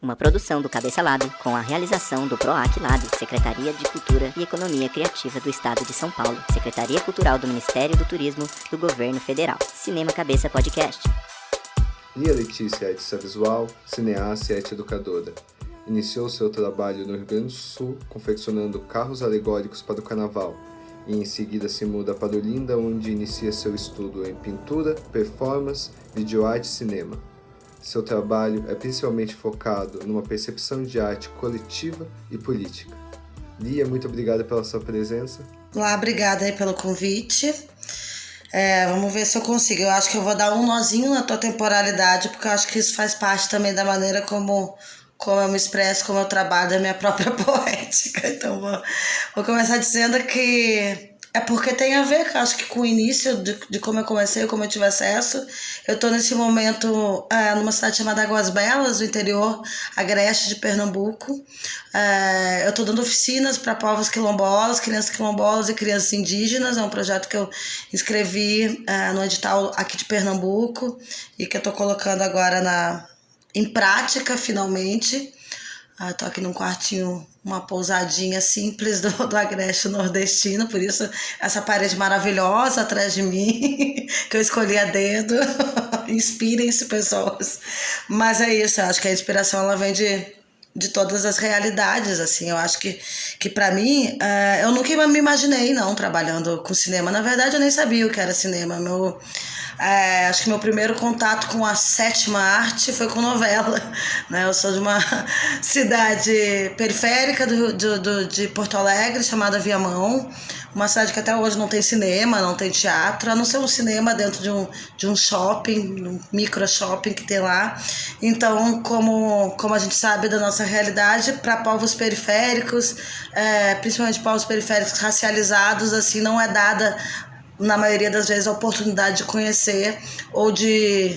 Uma produção do Cabeça Lab com a realização do PROAC Lab, Secretaria de Cultura e Economia Criativa do Estado de São Paulo, Secretaria Cultural do Ministério do Turismo do Governo Federal. Cinema Cabeça Podcast. Lia Letícia é artista visual, cineasta e arte educadora. Iniciou seu trabalho no Rio Grande do Sul, confeccionando carros alegóricos para o carnaval, e em seguida se muda para Olinda, onde inicia seu estudo em pintura, performance, videoarte e cinema. Seu trabalho é principalmente focado numa percepção de arte coletiva e política. Lia, muito obrigada pela sua presença. Olá, obrigada aí pelo convite. Vamos ver se eu consigo. Eu acho que eu vou dar um nozinho na tua temporalidade, porque eu acho que isso faz parte também da maneira como eu me expresso, como eu trabalho, da minha própria poética. Então, vou começar dizendo que é porque tem a ver, acho que com o início de como eu comecei, como eu tive acesso. Eu estou nesse momento numa cidade chamada Águas Belas, no interior agreste de Pernambuco. Eu estou dando oficinas para povos quilombolas, crianças quilombolas e crianças indígenas. É um projeto que eu inscrevi no edital aqui de Pernambuco e que eu estou colocando agora em prática, finalmente. Estou aqui num quartinho, uma pousadinha simples do agreste nordestino, por isso essa parede maravilhosa atrás de mim, que eu escolhi a dedo. Inspirem-se, pessoas. Mas é isso, eu acho que a inspiração ela vem de todas as realidades, assim. Eu acho que para mim, eu nunca me imaginei não trabalhando com cinema. Na verdade, eu nem sabia o que era cinema. Acho que meu primeiro contato com a sétima arte foi com novela, né? Eu sou de uma cidade periférica de Porto Alegre, chamada Viamão, uma cidade que até hoje não tem cinema, não tem teatro, a não ser um cinema dentro de um shopping, um micro shopping que tem lá. Então, como a gente sabe da nossa realidade, para povos periféricos, principalmente povos periféricos racializados, assim, não é dada na maioria das vezes a oportunidade de conhecer ou de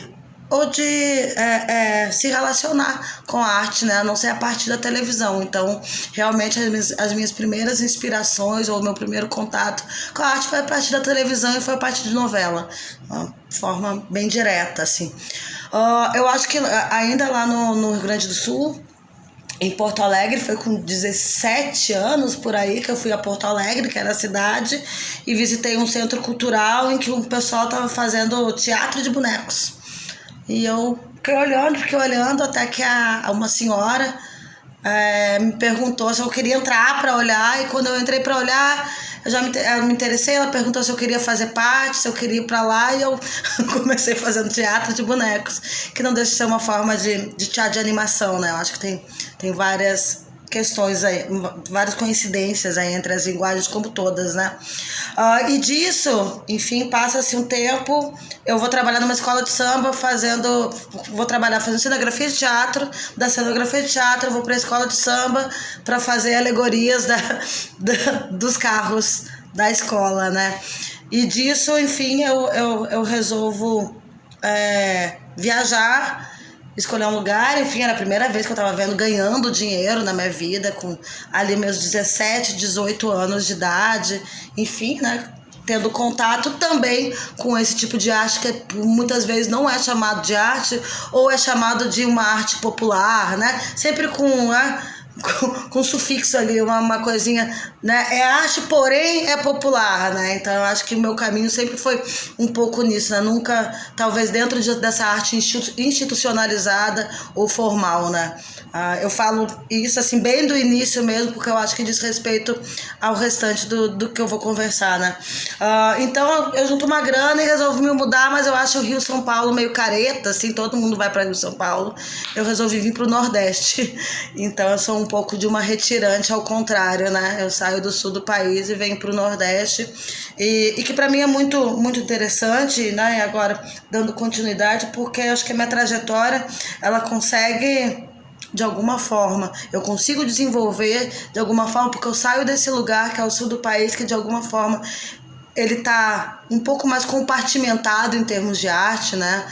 se relacionar com a arte, né? A não ser a partir da televisão. Então, realmente, as minhas primeiras inspirações ou o meu primeiro contato com a arte foi a partir da televisão e foi a partir de novela, uma forma bem direta, assim. Eu acho que ainda lá no Rio Grande do Sul, em Porto Alegre, foi com 17 anos por aí que eu fui a Porto Alegre, que era a cidade, e visitei um centro cultural em que o pessoal estava fazendo teatro de bonecos. E eu fiquei olhando até que uma senhora me perguntou se eu queria entrar para olhar, e quando eu entrei para olhar, eu me interessei, ela perguntou se eu queria fazer parte, se eu queria ir para lá, e eu comecei fazendo teatro de bonecos, que não deixa de ser uma forma de teatro de animação, né? Eu acho que tem várias questões aí, várias coincidências aí entre as linguagens, como todas, né? E disso, enfim, passa-se um tempo, eu vou trabalhar numa escola de samba fazendo cenografia de teatro, da cenografia de teatro eu vou para a escola de samba para fazer alegorias dos carros da escola, né? E disso, enfim, eu resolvo viajar, escolher um lugar. Enfim, era a primeira vez que eu estava ganhando dinheiro na minha vida, com ali meus 17, 18 anos de idade, enfim, né? Tendo contato também com esse tipo de arte que muitas vezes não é chamado de arte, ou é chamado de uma arte popular, né? Sempre com sufixo ali, uma coisinha, né? É arte, porém é popular, né? Então eu acho que o meu caminho sempre foi um pouco nisso, né? Nunca, talvez dentro dessa arte institucionalizada ou formal, né? Eu falo isso assim bem do início mesmo, porque eu acho que diz respeito ao restante do que eu vou conversar, né? Então eu junto uma grana e resolvi me mudar, mas eu acho o Rio São Paulo meio careta, assim, todo mundo vai para Rio São Paulo. Eu resolvi vir para o Nordeste, então eu sou um pouco de uma retirante ao contrário, né? Eu saio do sul do país e venho para o Nordeste, e que para mim é muito, muito interessante, né? E agora dando continuidade, porque eu acho que a minha trajetória ela consegue, de alguma forma, eu consigo desenvolver de alguma forma, porque eu saio desse lugar que é o sul do país, que de alguma forma ele tá um pouco mais compartimentado em termos de arte, né?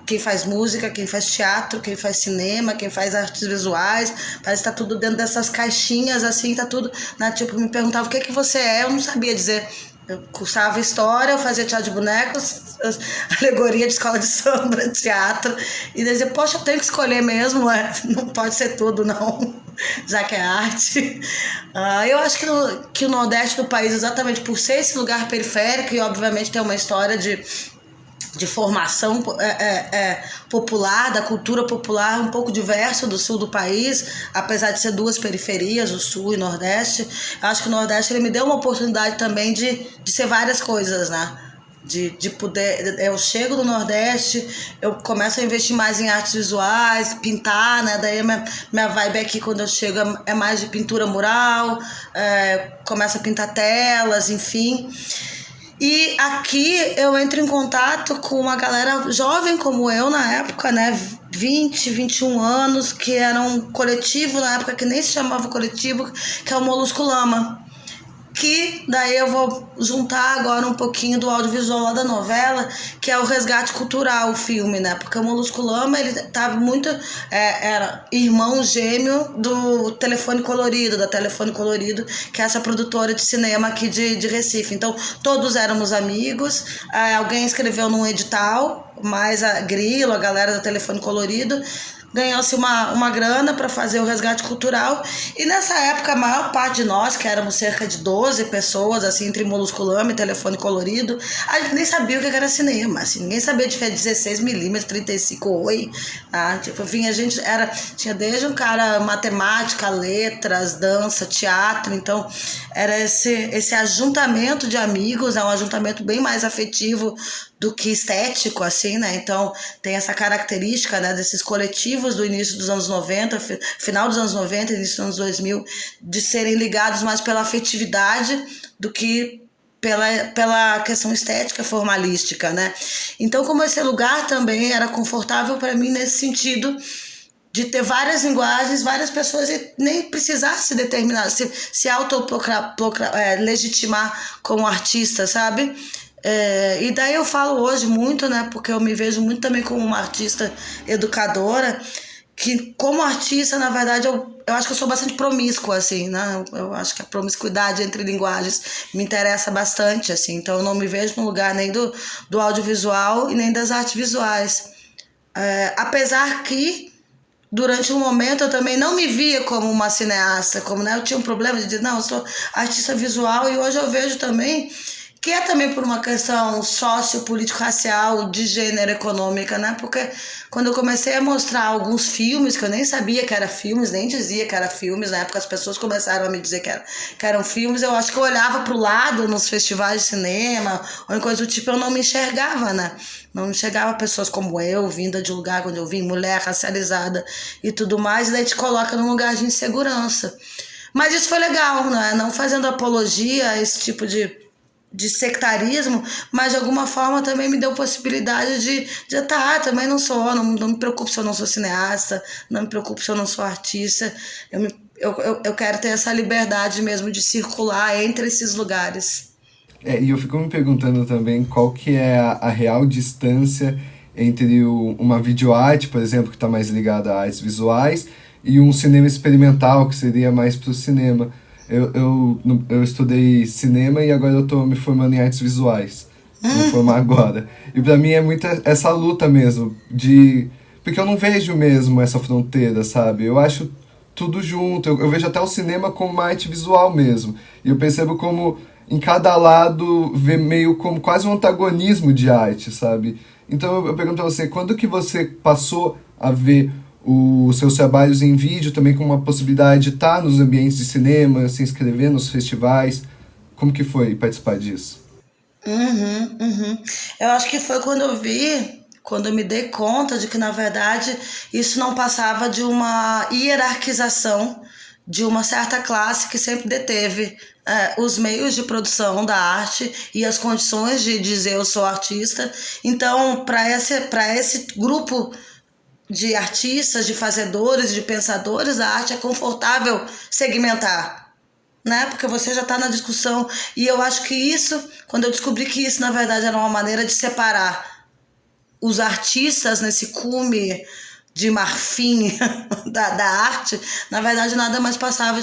Quem faz música, quem faz teatro, quem faz cinema, quem faz artes visuais, parece que tá tudo dentro dessas caixinhas, assim, tá tudo, né? Tipo, me perguntava o que você é, eu não sabia dizer Eu cursava história, eu fazia teatro de bonecos, alegoria de escola de samba, teatro. E dizia, poxa, eu tenho que escolher mesmo, não pode ser tudo, não, já que é arte. Eu acho que o Nordeste do país, exatamente por ser esse lugar periférico, e obviamente tem uma história de formação popular, da cultura popular, um pouco diverso do sul do país, apesar de ser duas periferias, o sul e o nordeste. Eu acho que o nordeste ele me deu uma oportunidade também de ser várias coisas, né? De poder, eu chego do Nordeste, eu começo a investir mais em artes visuais, pintar, né? Daí minha vibe aqui quando eu chego é mais de pintura mural, começo a pintar telas, enfim. E aqui eu entro em contato com uma galera jovem como eu na época, né? 20, 21 anos, que era um coletivo na época que nem se chamava coletivo, que é o Molusco Lama. Que daí eu vou juntar agora um pouquinho do audiovisual lá da novela, que é o Resgate Cultural, o filme, né? Porque o Molusco Lama, ele tava muito... era irmão gêmeo do Telefone Colorido, da Telefone Colorido, que é essa produtora de cinema aqui de Recife. Então, todos éramos amigos. Alguém escreveu num edital, mais a Grilo, a galera do Telefone Colorido, ganhou-se uma grana para fazer o resgate cultural. E nessa época a maior parte de nós, que éramos cerca de 12 pessoas, assim, entre Molusco Lama e Telefone Colorido, a gente nem sabia o que era cinema, assim, ninguém sabia de 16mm, 35 oi, tipo, vinha, a gente tinha desde um cara matemática, letras, dança, teatro. Então era esse ajuntamento de amigos, um ajuntamento bem mais afetivo do que estético, assim, né? Então tem essa característica, né, desses coletivos do início dos anos 90, final dos anos 90, início dos anos 2000, de serem ligados mais pela afetividade do que pela questão estética formalística, né? Então, como esse lugar também era confortável para mim nesse sentido de ter várias linguagens, várias pessoas, e nem precisar se determinar, se legitimar como artista, sabe? E daí eu falo hoje muito, né, porque eu me vejo muito também como uma artista educadora, que como artista, na verdade, eu acho que eu sou bastante promíscua, assim, né, eu acho que a promiscuidade entre linguagens me interessa bastante, assim, então eu não me vejo no lugar nem do audiovisual e nem das artes visuais, apesar que durante um momento eu também não me via como uma cineasta, como, né, eu tinha um problema de dizer, não, eu sou artista visual, e hoje eu vejo também que é também por uma questão sociopolítico-racial, de gênero, econômica, né? Porque quando eu comecei a mostrar alguns filmes, que eu nem sabia que eram filmes, nem dizia que eram filmes, na época as pessoas começaram a me dizer que eram filmes, eu acho que eu olhava para o lado nos festivais de cinema, ou em coisa do tipo, eu não me enxergava, né? Não enxergava pessoas como eu, vinda de um lugar onde eu vim, mulher racializada e tudo mais, e daí te coloca num lugar de insegurança. Mas isso foi legal, né? Não fazendo apologia a esse tipo de sectarismo, mas de alguma forma também me deu possibilidade de também não sou, não me preocupo se eu não sou cineasta, não me preocupo se eu não sou artista, eu quero ter essa liberdade mesmo de circular entre esses lugares. E eu fico me perguntando também qual que é a real distância entre uma videoarte, por exemplo, que está mais ligada a artes visuais, e um cinema experimental, que seria mais para o cinema. Eu estudei cinema e agora eu tô me formando em artes visuais. Vou me formar agora. E pra mim é muito essa luta mesmo, porque eu não vejo mesmo essa fronteira, sabe? Eu acho tudo junto. Eu vejo até o cinema como uma arte visual mesmo. E eu percebo como em cada lado vê meio como quase um antagonismo de arte, sabe? Então eu pergunto pra você, quando que você passou a ver os seus trabalhos em vídeo também com uma possibilidade de estar nos ambientes de cinema, se inscrever nos festivais? Como que foi participar disso? Eu acho que foi quando eu me dei conta de que, na verdade, isso não passava de uma hierarquização de uma certa classe que sempre deteve os meios de produção da arte e as condições de dizer eu sou artista. Então, para esse grupo de artistas, de fazedores, de pensadores, a arte é confortável segmentar, né? Porque você já está na discussão. E eu acho que isso, quando eu descobri que isso, na verdade, era uma maneira de separar os artistas nesse cume de marfim da arte, na verdade nada mais passava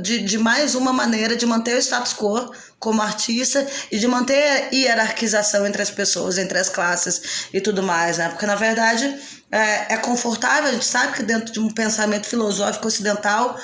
de mais uma maneira de manter o status quo como artista e de manter a hierarquização entre as pessoas, entre as classes e tudo mais, né? Porque na verdade é confortável, a gente sabe que dentro de um pensamento filosófico ocidental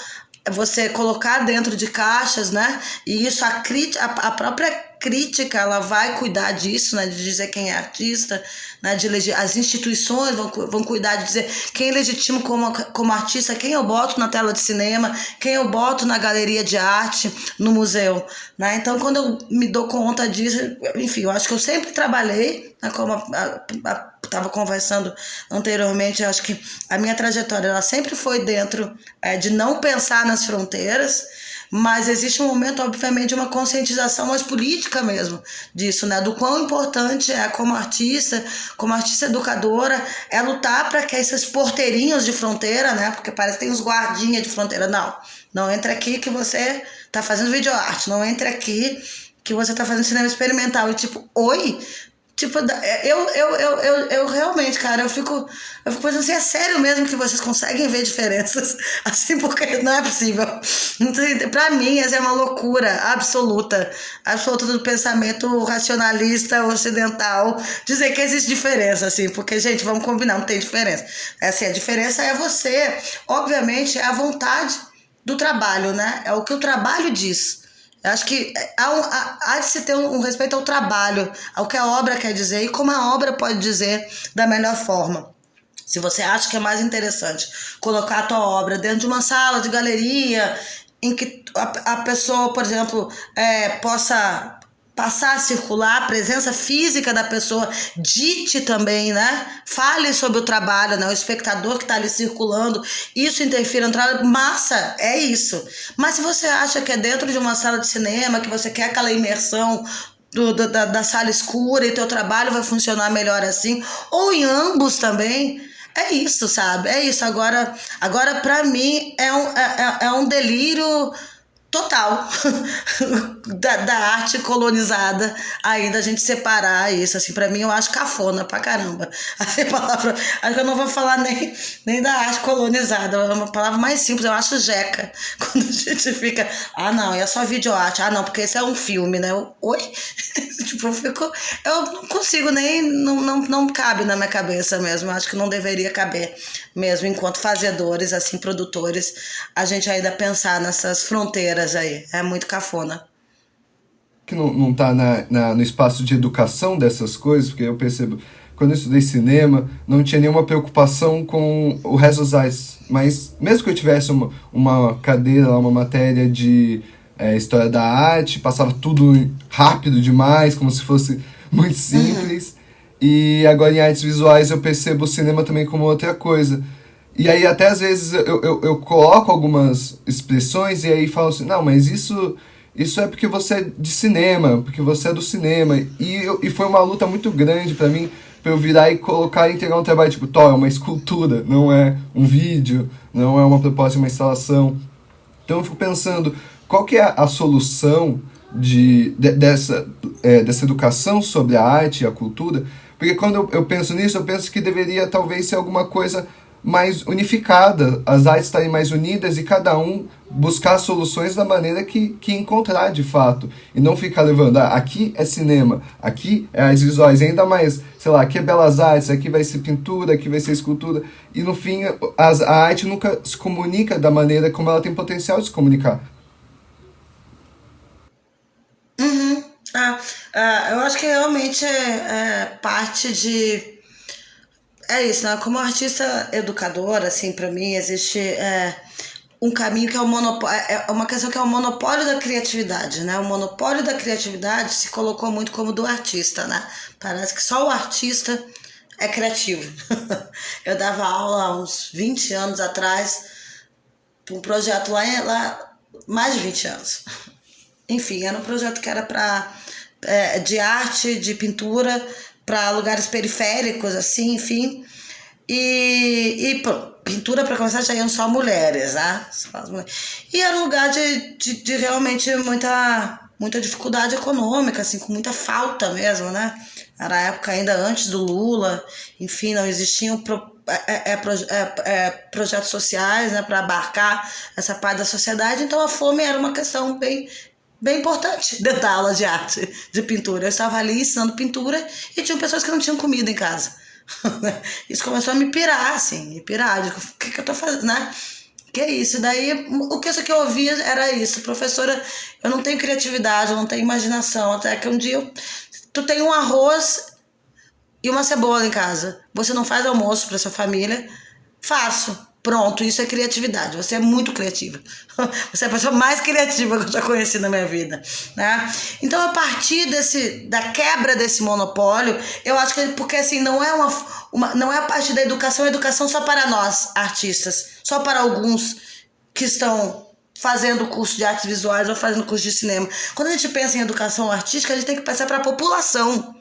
você colocar dentro de caixas, né? E isso a própria crítica, ela vai cuidar disso, né? De dizer quem é artista, né? As instituições vão cuidar de dizer quem é legítimo como artista, quem eu boto na tela de cinema, quem eu boto na galeria de arte, no museu, né? Então, quando eu me dou conta disso, enfim, eu acho que eu sempre trabalhei, né? Como estava conversando anteriormente, eu acho que a minha trajetória ela sempre foi dentro de não pensar nas fronteiras, mas existe um momento, obviamente, de uma conscientização mais política mesmo disso, né? Do quão importante é como artista educadora, é lutar para que esses porteirinhos de fronteira, né? Porque parece que tem uns guardinhas de fronteira. Não entre aqui que você tá fazendo videoarte, não entre aqui que você tá fazendo cinema experimental. E tipo, oi? Tipo, eu realmente, cara, eu fico pensando assim, é sério mesmo que vocês conseguem ver diferenças? Assim, porque não é possível. Então, pra mim, essa é uma loucura absoluta do pensamento racionalista ocidental, dizer que existe diferença, assim, porque, gente, vamos combinar, não tem diferença. Assim, a diferença é você, obviamente, é a vontade do trabalho, né? É o que o trabalho diz. Eu acho que há de se ter um respeito ao trabalho, ao que a obra quer dizer e como a obra pode dizer da melhor forma. Se você acha que é mais interessante colocar a tua obra dentro de uma sala de galeria em que a pessoa, por exemplo, possa passar a circular, a presença física da pessoa dite também, né? Fale sobre o trabalho, né? O espectador que está ali circulando, isso interfere no trabalho, massa, é isso. Mas se você acha que é dentro de uma sala de cinema, que você quer aquela imersão da sala escura e teu trabalho vai funcionar melhor assim, ou em ambos também, é isso, sabe? É isso. Agora para mim, é um delírio total da arte colonizada ainda a gente separar isso, assim, pra mim eu acho cafona pra caramba, assim, palavra, acho que eu não vou falar nem da arte colonizada, é uma palavra mais simples, eu acho jeca, quando a gente fica, não, é só videoarte, não, porque esse é um filme, né, oi? Tipo, eu não consigo não cabe na minha cabeça mesmo, eu acho que não deveria caber mesmo, enquanto fazedores, assim, produtores, a gente ainda pensar nessas fronteiras aí, é muito cafona. Que não tá no espaço de educação dessas coisas, porque eu percebo, quando eu estudei cinema, não tinha nenhuma preocupação com o resto das artes, mas mesmo que eu tivesse uma cadeira, uma matéria de história da arte, passava tudo rápido demais, como se fosse muito simples, e agora em artes visuais eu percebo o cinema também como outra coisa. E aí até às vezes eu coloco algumas expressões e aí falo assim, não, mas isso é porque você é de cinema, porque você é do cinema. E foi uma luta muito grande pra mim, pra eu virar e colocar e entregar um trabalho tipo, é uma escultura, não é um vídeo, não é uma proposta de uma instalação. Então eu fico pensando, qual que é a solução dessa educação sobre a arte e a cultura? Porque quando eu penso nisso, eu penso que deveria talvez ser alguma coisa mais unificada, as artes estarem mais unidas e cada um buscar soluções da maneira que encontrar de fato, e não ficar levando, aqui é cinema, aqui é artes visuais, ainda mais, sei lá, aqui é belas artes, aqui vai ser pintura, aqui vai ser escultura, e no fim a arte nunca se comunica da maneira como ela tem potencial de se comunicar. Eu acho que realmente é parte de... É isso, né? Como artista educadora, assim, pra mim, existe um caminho que é o monopólio, é uma questão que é o monopólio da criatividade, né? O monopólio da criatividade se colocou muito como do artista, né? Parece que só o artista é criativo. Eu dava aula há uns 20 anos atrás, para um projeto lá mais de 20 anos. Enfim, era um projeto que era de arte, de pintura, para lugares periféricos, assim, enfim. E pintura, para começar, já iam só mulheres, né? Só as mulheres. E era um lugar de realmente muita dificuldade econômica, assim, com muita falta mesmo, né? Era a época ainda antes do Lula, enfim, não existiam projetos sociais, né, para abarcar essa parte da sociedade. Então a fome era uma questão bem importante dentro da aula de arte, de pintura. Eu estava ali ensinando pintura e tinham pessoas que não tinham comida em casa. Isso começou a me pirar, assim, Digo, o que eu tô fazendo, né? Que é isso? Daí, o que eu ouvia era isso: professora, eu não tenho criatividade, eu não tenho imaginação, até que um dia tu tem um arroz e uma cebola em casa. Você não faz almoço para sua família? Faço. Pronto, isso é criatividade. Você é muito criativa. Você é a pessoa mais criativa que eu já conheci na minha vida, né? Então, a partir da quebra desse monopólio, eu acho que porque assim não é não é a parte da educação, a educação só para nós artistas, só para alguns que estão fazendo curso de artes visuais ou fazendo curso de cinema. Quando a gente pensa em educação artística, a gente tem que pensar para a população.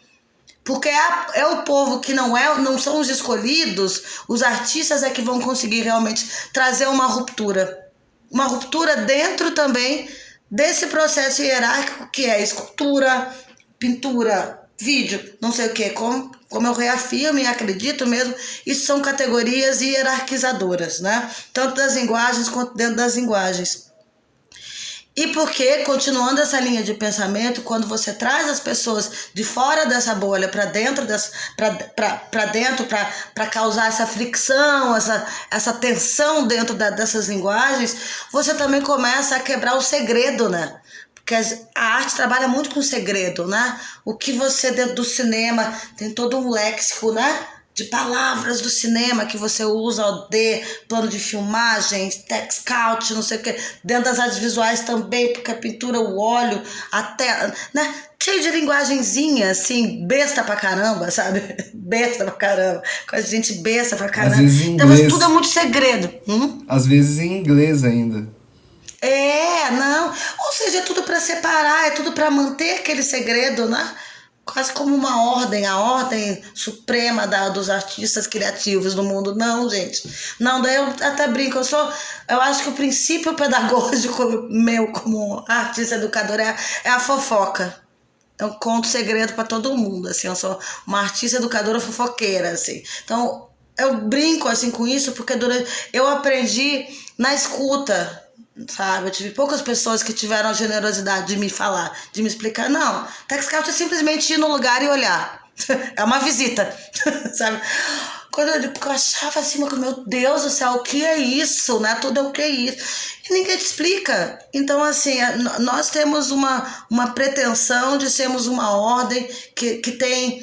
Porque é o povo que não são os escolhidos, os artistas é que vão conseguir realmente trazer uma ruptura. Uma ruptura dentro também desse processo hierárquico que é escultura, pintura, vídeo, não sei o quê. Como eu reafirmo e acredito mesmo, isso são categorias hierarquizadoras, né? Tanto das linguagens quanto dentro das linguagens. E porque, continuando essa linha de pensamento, quando você traz as pessoas de fora dessa bolha para dentro, para causar essa fricção, essa tensão dentro dessas linguagens, você também começa a quebrar o segredo, né? Porque a arte trabalha muito com segredo, né? O que você, dentro do cinema, tem todo um léxico, né? De palavras do cinema que você usa, OD, plano de filmagem, text count, não sei o que, dentro das artes visuais também, porque a pintura, o óleo, até, né? Cheio de linguagenzinha, assim, besta pra caramba, sabe? Besta pra caramba. Coisa de gente besta pra caramba. Às vezes em então, inglês. mas tudo é muito segredo. Às vezes em inglês ainda. Não. Ou seja, é tudo pra separar, é tudo pra manter aquele segredo, né? Quase como uma ordem, a ordem suprema dos artistas criativos do mundo. Não, gente. Não, daí eu até brinco. Eu acho que o princípio pedagógico meu como artista educadora é a fofoca. Eu conto segredo para todo mundo, assim. Eu sou uma artista educadora fofoqueira, assim. Então, eu brinco, assim, com isso porque eu aprendi na escuta, sabe? Eu tive poucas pessoas que tiveram a generosidade de me falar, de me explicar. Não, text count é simplesmente ir no lugar e olhar. É uma visita, sabe? Quando eu achava assim, meu Deus do céu, o que é isso, né? Tudo é o que é isso. E ninguém te explica. Então, assim, nós temos uma pretensão de sermos uma ordem que tem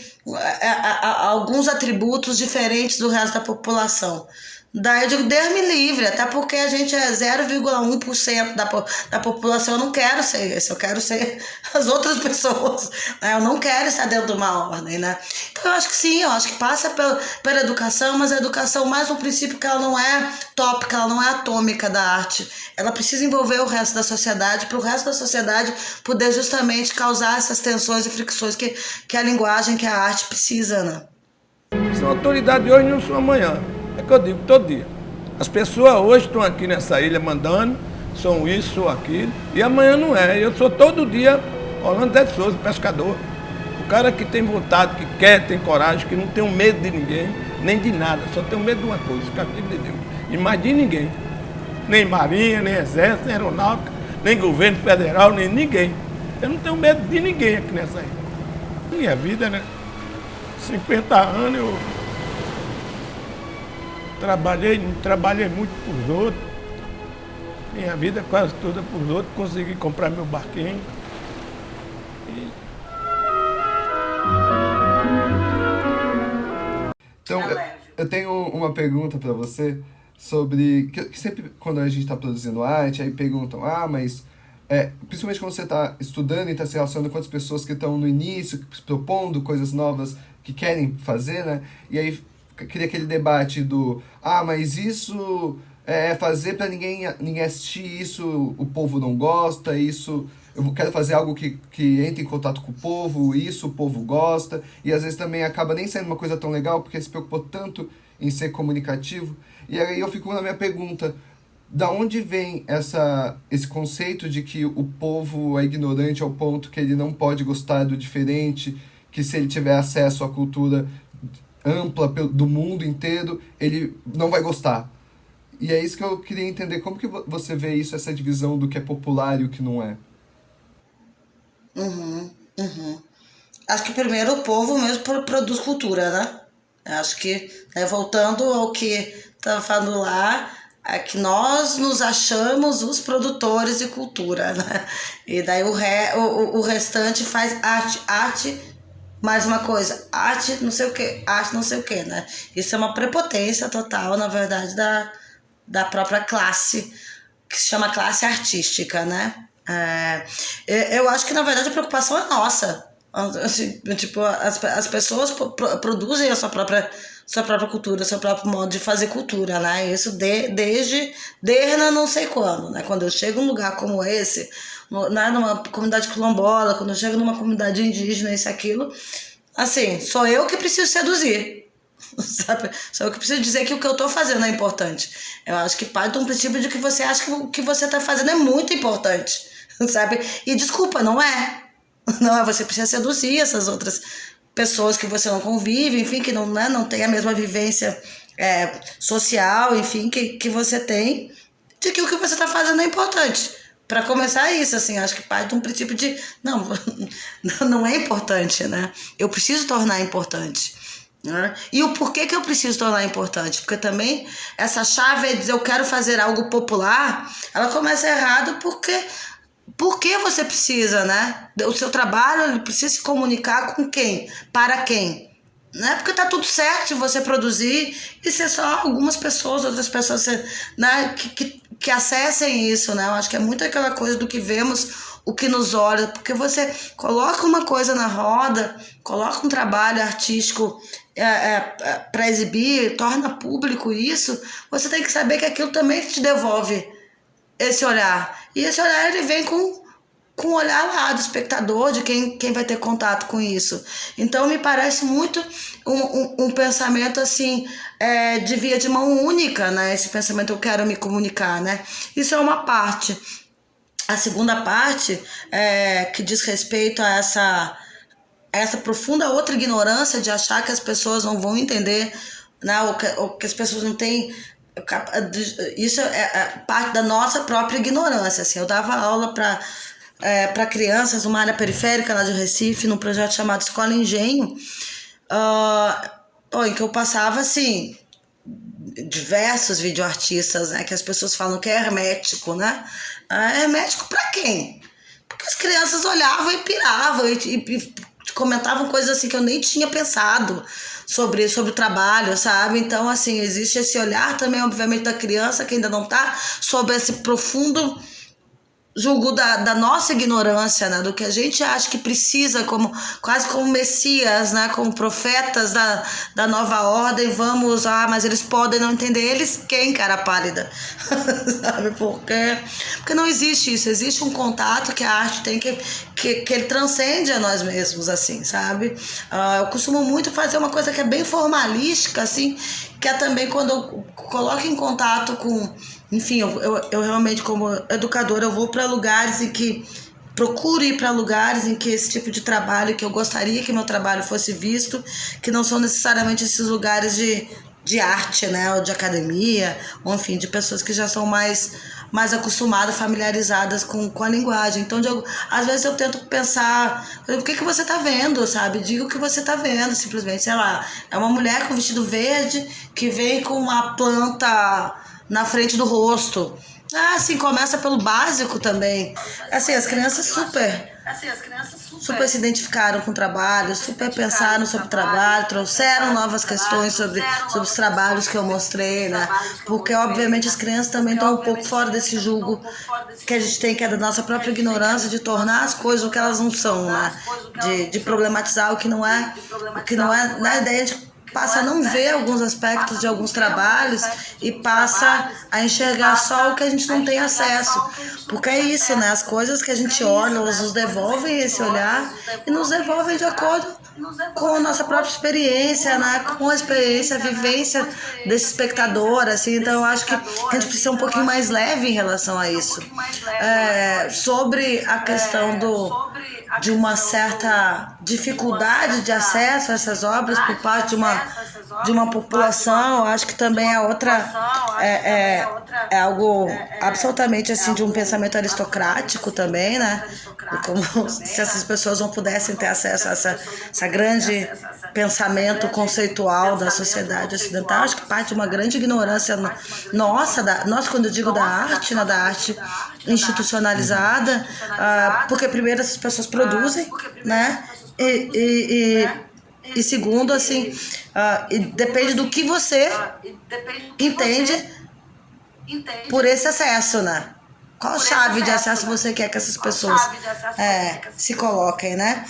alguns atributos diferentes do resto da população. Daí eu digo, Deus me livre, até porque a gente é 0,1% da população. Eu não quero ser isso, eu quero ser as outras pessoas, né? Eu não quero estar dentro de uma ordem, né? Então eu acho que sim, eu acho que passa pela educação, mas a educação mais um princípio que ela não é tópica, ela não é atômica da arte. Ela precisa envolver o resto da sociedade, para o resto da sociedade poder justamente causar essas tensões e fricções que a linguagem, que a arte precisa, né? São autoridade hoje, não são amanhã. É o que eu digo todo dia. As pessoas hoje estão aqui nessa ilha mandando, são isso, sou aquilo, e amanhã não é. Eu sou todo dia Orlando Zé de Souza, pescador. O cara que tem vontade, que quer, tem coragem, que não tem medo de ninguém, nem de nada, só tem medo de uma coisa, o castigo de Deus. E mais de ninguém. Nem Marinha, nem Exército, nem Aeronáutica, nem governo federal, nem ninguém. Eu não tenho medo de ninguém aqui nessa ilha. Minha vida, né? 50 anos eu trabalhei muito para os outros. Minha vida quase toda para os outros. Consegui comprar meu barquinho. Então, eu tenho uma pergunta para você sobre... Que sempre quando a gente está produzindo arte, aí perguntam, mas... principalmente quando você está estudando e está se relacionando com outras pessoas que estão no início, propondo coisas novas que querem fazer, né? E aí cria aquele debate do, mas isso é fazer para ninguém assistir, isso o povo não gosta, isso eu quero fazer algo que entre em contato com o povo, isso o povo gosta, e às vezes também acaba nem sendo uma coisa tão legal, porque se preocupou tanto em ser comunicativo. E aí eu fico na minha pergunta, da onde vem esse conceito de que o povo é ignorante ao ponto que ele não pode gostar do diferente, que se ele tiver acesso à cultura ampla do mundo inteiro, ele não vai gostar. E é isso que eu queria entender. Como que você vê isso, essa divisão do que é popular e o que não é? Acho que primeiro o povo mesmo produz cultura, né? Acho que, né, voltando ao que estava falando lá, é que nós nos achamos os produtores de cultura, né? E daí o restante faz arte, mais uma coisa, arte não sei o que, né? Isso é uma prepotência total, na verdade, da própria classe, que se chama classe artística, né? Eu acho que, na verdade, a preocupação é nossa. Assim, tipo, as pessoas produzem a sua própria cultura, seu próprio modo de fazer cultura, né? Isso desde não sei quando, né? Quando eu chego num lugar como esse, numa comunidade quilombola, quando eu chego numa comunidade indígena, isso, aquilo, assim, sou eu que preciso seduzir, sabe? Sou eu que preciso dizer que o que eu tô fazendo é importante. Eu acho que parte de um princípio de que você acha que o que você tá fazendo é muito importante, sabe? E desculpa, não é. Não é, você precisa seduzir essas outras pessoas que você não convive, enfim, que não tem a mesma vivência social, enfim, que você tem, de que o que você está fazendo é importante. Para começar isso, assim, acho que parte de um princípio de, não é importante, né? Eu preciso tornar importante. Né? E o porquê que eu preciso tornar importante? Porque também essa chave é dizer eu quero fazer algo popular, ela começa errado por que você precisa, né? O seu trabalho ele precisa se comunicar com quem? Para quem? Não é porque tá tudo certo de você produzir e ser só algumas pessoas, outras pessoas, né, que acessem isso, né? Eu acho que é muito aquela coisa do que vemos, o que nos olha, porque você coloca uma coisa na roda, coloca um trabalho artístico para exibir, torna público isso, você tem que saber que aquilo também te devolve esse olhar. E esse olhar ele vem com o olhar lá do espectador, de quem vai ter contato com isso. Então me parece muito um pensamento assim, de via de mão única, né? Esse pensamento eu quero me comunicar, né? Isso é uma parte. A segunda parte, que diz respeito a essa profunda outra ignorância de achar que as pessoas não vão entender, né? Ou que as pessoas não têm. Isso é parte da nossa própria ignorância. Assim, eu dava aula para crianças numa área periférica lá de Recife, num projeto chamado Escola Engenho, em que eu passava assim diversos videoartistas, né, que as pessoas falam que é hermético, né? Hermético para quem? Porque as crianças olhavam e piravam e comentavam coisas assim que eu nem tinha pensado sobre o trabalho, sabe? Então, assim, existe esse olhar também, obviamente, da criança que ainda não está sob esse profundo julgo da nossa ignorância, né? Do que a gente acha que precisa, quase como messias, né? Como profetas da nova ordem, mas eles podem não entender. Eles quem, cara pálida? Sabe por quê? Porque não existe isso, existe um contato que a arte tem que ele transcende a nós mesmos, assim, sabe? Eu costumo muito fazer uma coisa que é bem formalística, assim, que é também quando eu coloco em contato com... Enfim, eu realmente, como educadora, eu vou para lugares em que... Procuro ir para lugares em que esse tipo de trabalho, que eu gostaria que meu trabalho fosse visto, que não são necessariamente esses lugares de arte, né? Ou de academia, ou enfim, de pessoas que já são mais acostumadas, familiarizadas com a linguagem. Então, às vezes eu tento pensar, o que você está vendo, sabe? Diga o que você está vendo, simplesmente. Sei lá, é uma mulher com vestido verde que vem com uma planta na frente do rosto. Sim, começa pelo básico também. Assim, as crianças super se identificaram com o trabalho, super pensaram sobre o trabalho, trouxeram novas questões sobre os trabalhos que eu mostrei, né? Porque, obviamente, as crianças também estão um pouco fora desse julgo que a gente tem, que é da nossa própria ignorância, de tornar as coisas o que elas não são, né? De problematizar o que não é, na ideia de passa a não ver alguns aspectos de alguns trabalhos e passa a enxergar só o que a gente não tem acesso. Porque é isso, né? As coisas que a gente olha, elas nos devolvem esse olhar e nos devolvem de acordo com a nossa própria experiência, né? Com a experiência, a vivência desse espectador, assim. Então eu acho que a gente precisa ser um pouquinho mais leve em relação a isso. Sobre a questão de uma certa dificuldade de acesso a essas obras por parte de uma população, eu acho que também é algo absolutamente assim de um pensamento aristocrático também, né? Como se essas pessoas não pudessem ter acesso a essa grande pensamento conceitual da sociedade ocidental. Acho que parte de uma grande ignorância nossa, quando eu digo da arte, né, da arte institucionalizada, porque primeiro essas pessoas produzem, né? E segundo, assim, depende do que você entende por esse acesso, né? Qual chave de acesso você quer que essas pessoas se coloquem, né?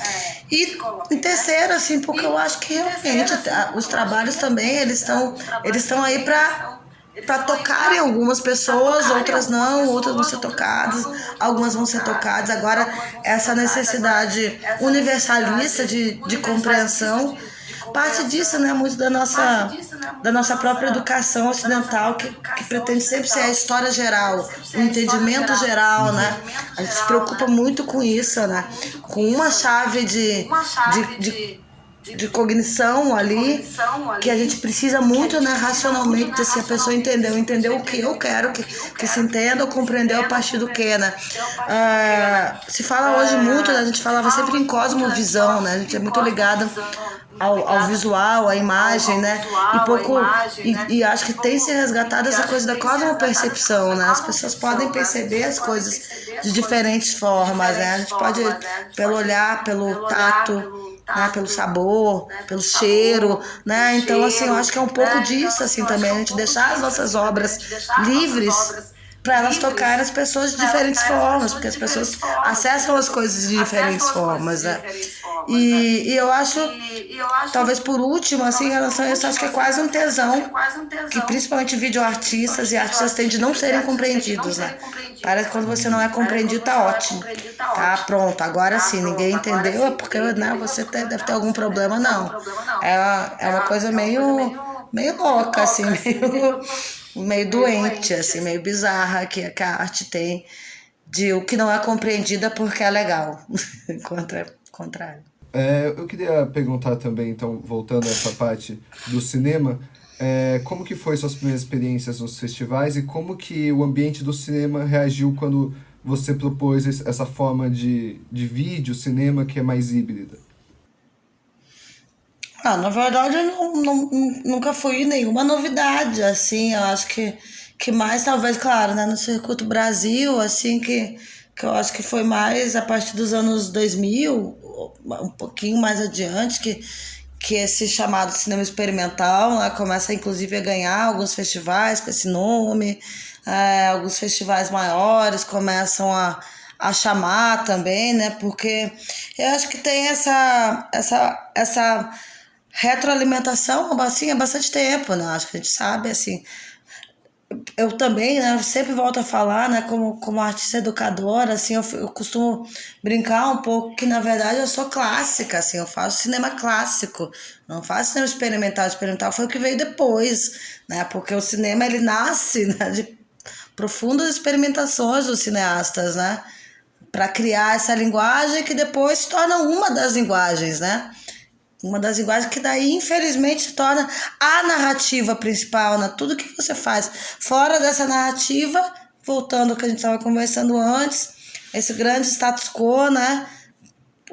E em terceiro, assim, porque eu acho que realmente os trabalhos também, eles estão aí para tocarem algumas pessoas, outras não, outras vão ser tocadas, algumas vão ser tocadas. Agora, essa necessidade universalista de compreensão parte disso, né? Muito da nossa própria educação ocidental, que pretende sempre ser a história geral, o entendimento geral, né? A gente se preocupa muito com isso, né? Com uma chave de cognição ali, que a gente precisa muito, né, racionalmente, se a pessoa entendeu o que eu quero que se entenda ou compreendeu a partir do que, né? Se fala hoje muito, né, a gente falava sempre em cosmovisão, né? A gente é muito ligado ao visual, à imagem, né? E acho que tem se resgatado essa coisa da cosmopercepção, né? As pessoas podem perceber as coisas de diferentes formas, né? A gente pode, pelo olhar, pelo tato, né, pelo sabor, pelo cheiro, né? Então, assim, eu acho que é um pouco disso, assim, também, a gente deixar as nossas obras livres para elas tocarem as pessoas de diferentes formas, porque as pessoas acessam as coisas de diferentes formas, né? E eu acho, talvez por último, assim, em relação a isso, acho que é quase um tesão que principalmente videoartistas e artistas têm de não serem compreendidos, né? Parece que quando você não é compreendido, tá ótimo. Tá, pronto, agora sim, ninguém entendeu, é porque, né, você deve ter algum problema, não. É uma coisa meio louca, assim, meio doente, assim, meio bizarra que a arte tem de o que não é compreendida porque é legal. Contrário. Eu queria perguntar também, então, voltando a essa parte do cinema, como que foi suas primeiras experiências nos festivais e como que o ambiente do cinema reagiu quando você propôs essa forma de vídeo, cinema, que é mais híbrida? Na verdade, eu nunca fui nenhuma novidade, assim, eu acho que mais, talvez, claro, né, no Circuito Brasil, assim, que eu acho que foi mais a partir dos anos 2000, um pouquinho mais adiante, que esse chamado cinema experimental, né, começa, inclusive, a ganhar alguns festivais com esse nome, alguns festivais maiores começam a chamar também, né, porque eu acho que tem essa retroalimentação, assim, há bastante tempo, né? Acho que a gente sabe, assim. Eu também, né, sempre volto a falar, né, como artista educadora, assim, eu costumo brincar um pouco que, na verdade, eu sou clássica, assim, eu faço cinema clássico, não faço cinema experimental. Experimental foi o que veio depois, né, porque o cinema, ele nasce, né, de profundas experimentações dos cineastas, né, para criar essa linguagem que depois se torna uma das linguagens, né. Uma das linguagens que daí, infelizmente, se torna a narrativa principal, né? Tudo que você faz fora dessa narrativa, voltando ao que a gente estava conversando antes, esse grande status quo, né?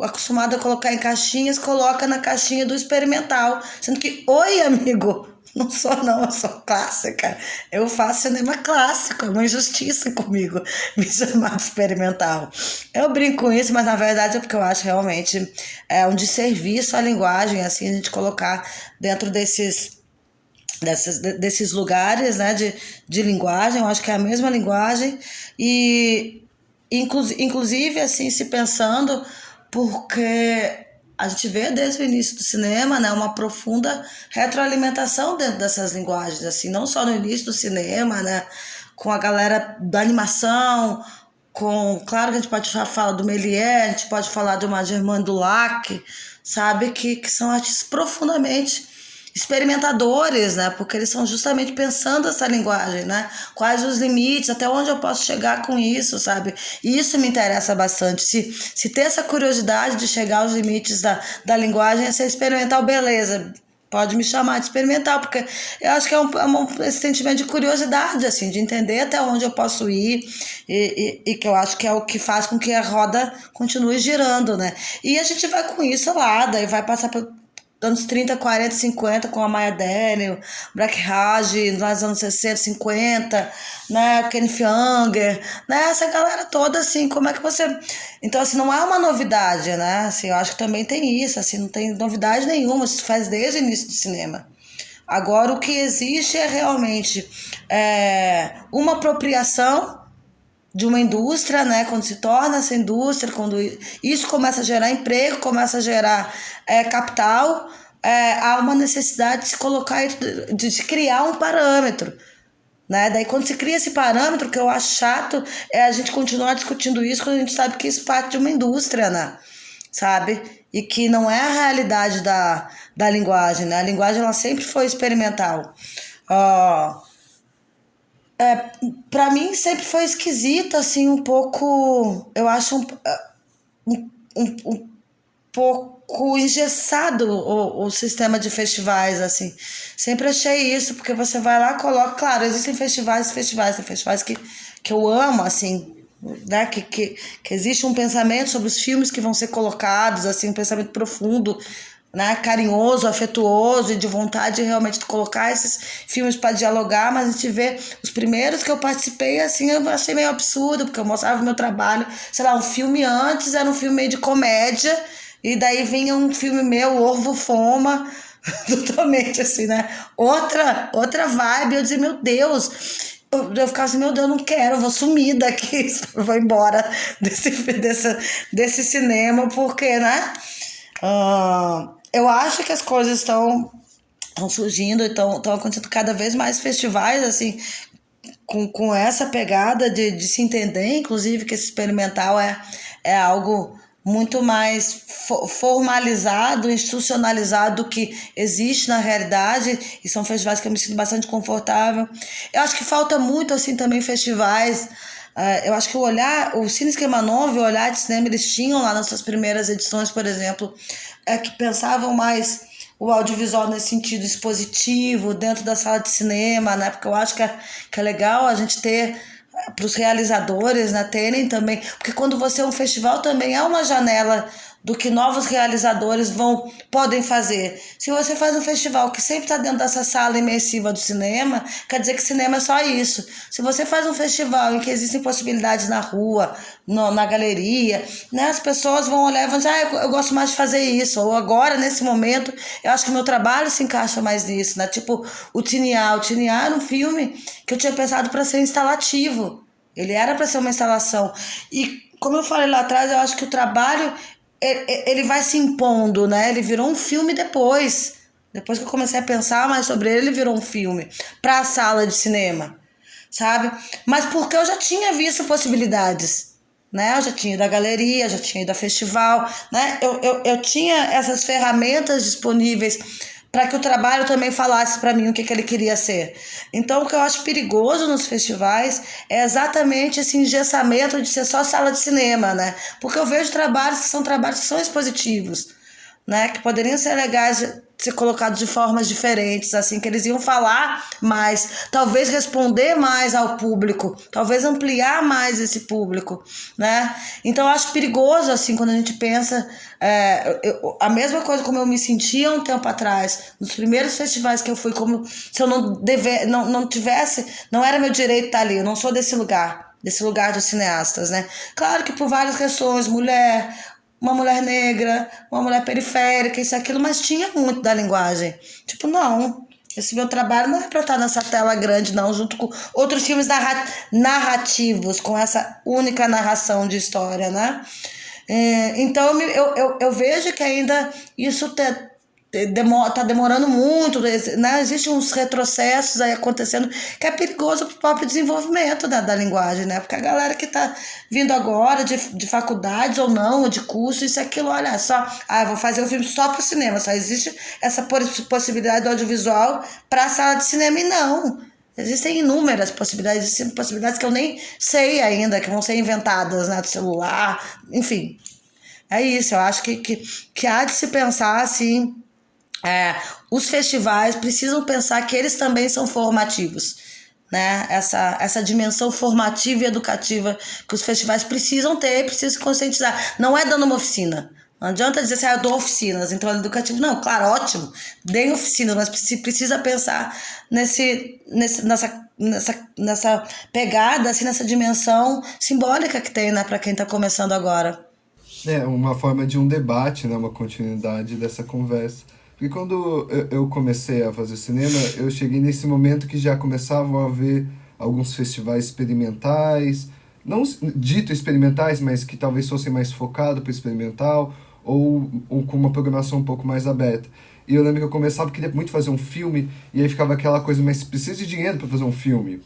Acostumado a colocar em caixinhas, coloca na caixinha do experimental. Sendo que, oi, amigo, não sou não, eu sou clássica. Eu faço cinema clássico, é uma injustiça comigo me chamar de experimental. Eu brinco com isso, mas na verdade é porque eu acho realmente um desserviço à linguagem, assim, a gente colocar dentro desses lugares, né, de linguagem. Eu acho que é a mesma linguagem e inclusive assim, se pensando, porque a gente vê desde o início do cinema, né, uma profunda retroalimentação dentro dessas linguagens, assim, não só no início do cinema, né, com a galera da animação, claro que a gente pode falar do Méliès, a gente pode falar de uma Germaine Dulac, sabe, que são artistas profundamente experimentadores, né, porque eles estão justamente pensando essa linguagem, né, quais os limites, até onde eu posso chegar com isso, sabe, e isso me interessa bastante, se ter essa curiosidade de chegar aos limites da linguagem, ser experimental, beleza, pode me chamar de experimental, porque eu acho que esse sentimento de curiosidade, assim, de entender até onde eu posso ir e que eu acho que é o que faz com que a roda continue girando, né? E a gente vai com isso lá, daí vai passar por anos 30, 40, 50 com a Maya Daniel, Black Raj, nos anos 60, 50, né, Kenneth Anger, né, essa galera toda, assim, como é que você... Então, assim, não é uma novidade, né, assim, eu acho que também tem isso, assim, não tem novidade nenhuma, isso faz desde o início do cinema. Agora, o que existe é realmente uma apropriação de uma indústria, né? Quando se torna essa indústria, quando isso começa a gerar emprego, começa a gerar capital, há uma necessidade de se colocar, de criar um parâmetro, né? Daí quando se cria esse parâmetro, o que eu acho chato é a gente continuar discutindo isso quando a gente sabe que isso parte de uma indústria, né? Sabe? E que não é a realidade da linguagem, né? A linguagem ela sempre foi experimental. Pra mim sempre foi esquisito, assim, um pouco, eu acho um pouco engessado o sistema de festivais, assim. Sempre achei isso, porque você vai lá, coloca, claro, existem festivais que eu amo, assim, né, que existe um pensamento sobre os filmes que vão ser colocados, assim, um pensamento profundo, né, carinhoso, afetuoso e de vontade realmente de colocar esses filmes para dialogar, mas a gente vê os primeiros que eu participei, assim, eu achei meio absurdo, porque eu mostrava o meu trabalho, sei lá, um filme antes era um filme meio de comédia, e daí vinha um filme meu, Orvo Foma, totalmente assim, né, outra vibe, eu dizia, meu Deus, eu ficava assim, meu Deus, eu não quero, eu vou sumir daqui, eu vou embora desse cinema, porque, né, eu acho que as coisas estão surgindo, estão acontecendo cada vez mais festivais, assim, com essa pegada de se entender, inclusive, que esse experimental é algo muito mais formalizado, institucionalizado do que existe na realidade, e são festivais que eu me sinto bastante confortável. Eu acho que falta muito, assim, também festivais. Eu acho que o Cine Esquema Novo e o Olhar de Cinema, eles tinham lá nas suas primeiras edições, por exemplo, que pensavam mais o audiovisual nesse sentido expositivo, dentro da sala de cinema, né? Porque eu acho que é legal a gente ter, para os realizadores, né, terem também, porque quando você é um festival também é uma janela do que novos realizadores podem fazer. Se você faz um festival que sempre está dentro dessa sala imersiva do cinema, quer dizer que cinema é só isso. Se você faz um festival em que existem possibilidades na rua, na galeria, né, as pessoas vão olhar e vão dizer, eu gosto mais de fazer isso, ou agora, nesse momento, eu acho que o meu trabalho se encaixa mais nisso, né? Tipo, o Tiniá era um filme que eu tinha pensado para ser instalativo, ele era para ser uma instalação, e como eu falei lá atrás, eu acho que o trabalho ele vai se impondo, né? Ele virou um filme depois que eu comecei a pensar mais sobre ele virou um filme para a sala de cinema, sabe? Mas porque eu já tinha visto possibilidades, né? Eu já tinha ido à galeria, já tinha ido a festival, né? Eu tinha essas ferramentas disponíveis para que o trabalho também falasse para mim o que ele queria ser. Então, o que eu acho perigoso nos festivais é exatamente esse engessamento de ser só sala de cinema, né? Porque eu vejo trabalhos que são expositivos, né? Que poderiam ser legais de ser colocados de formas diferentes, assim, que eles iam falar mais, talvez responder mais ao público, talvez ampliar mais esse público, né? Então, eu acho perigoso, assim, quando a gente pensa... a mesma coisa como eu me sentia um tempo atrás, nos primeiros festivais que eu fui, como se eu não tivesse, não era meu direito estar ali, eu não sou desse lugar dos cineastas, né? Claro que por várias questões, uma mulher negra, uma mulher periférica, isso e aquilo, mas tinha muito da linguagem. Tipo, não, esse meu trabalho não é pra eu estar nessa tela grande, não, junto com outros filmes narrativos, com essa única narração de história, né? Então eu vejo que ainda isso tá demorando muito, né? Existem uns retrocessos aí acontecendo que é perigoso pro próprio desenvolvimento da linguagem, né? Porque a galera que tá vindo agora de faculdades ou não, ou de curso, isso e aquilo, olha só, eu vou fazer um filme só pro cinema, só existe essa possibilidade do audiovisual pra sala de cinema, e não. Existem inúmeras possibilidades, existem possibilidades que eu nem sei ainda, que vão ser inventadas, né, do celular, enfim. É isso, eu acho que há de se pensar, assim, os festivais precisam pensar que eles também são formativos, né? Essa dimensão formativa e educativa que os festivais precisam ter, precisam se conscientizar. Não é dando uma oficina. Não adianta dizer assim, eu dou oficinas em trabalho educativo. Não, claro, ótimo, deem oficinas, mas precisa pensar nessa pegada, assim, nessa dimensão simbólica que tem, né, para quem está começando agora. Uma forma de um debate, né, uma continuidade dessa conversa. Porque quando eu comecei a fazer cinema, eu cheguei nesse momento que já começavam a haver alguns festivais experimentais, não dito experimentais, mas que talvez fossem mais focados para o experimental, ou com uma programação um pouco mais aberta. E eu lembro que eu começava, queria muito fazer um filme, e aí ficava aquela coisa, mas precisa de dinheiro para fazer um filme.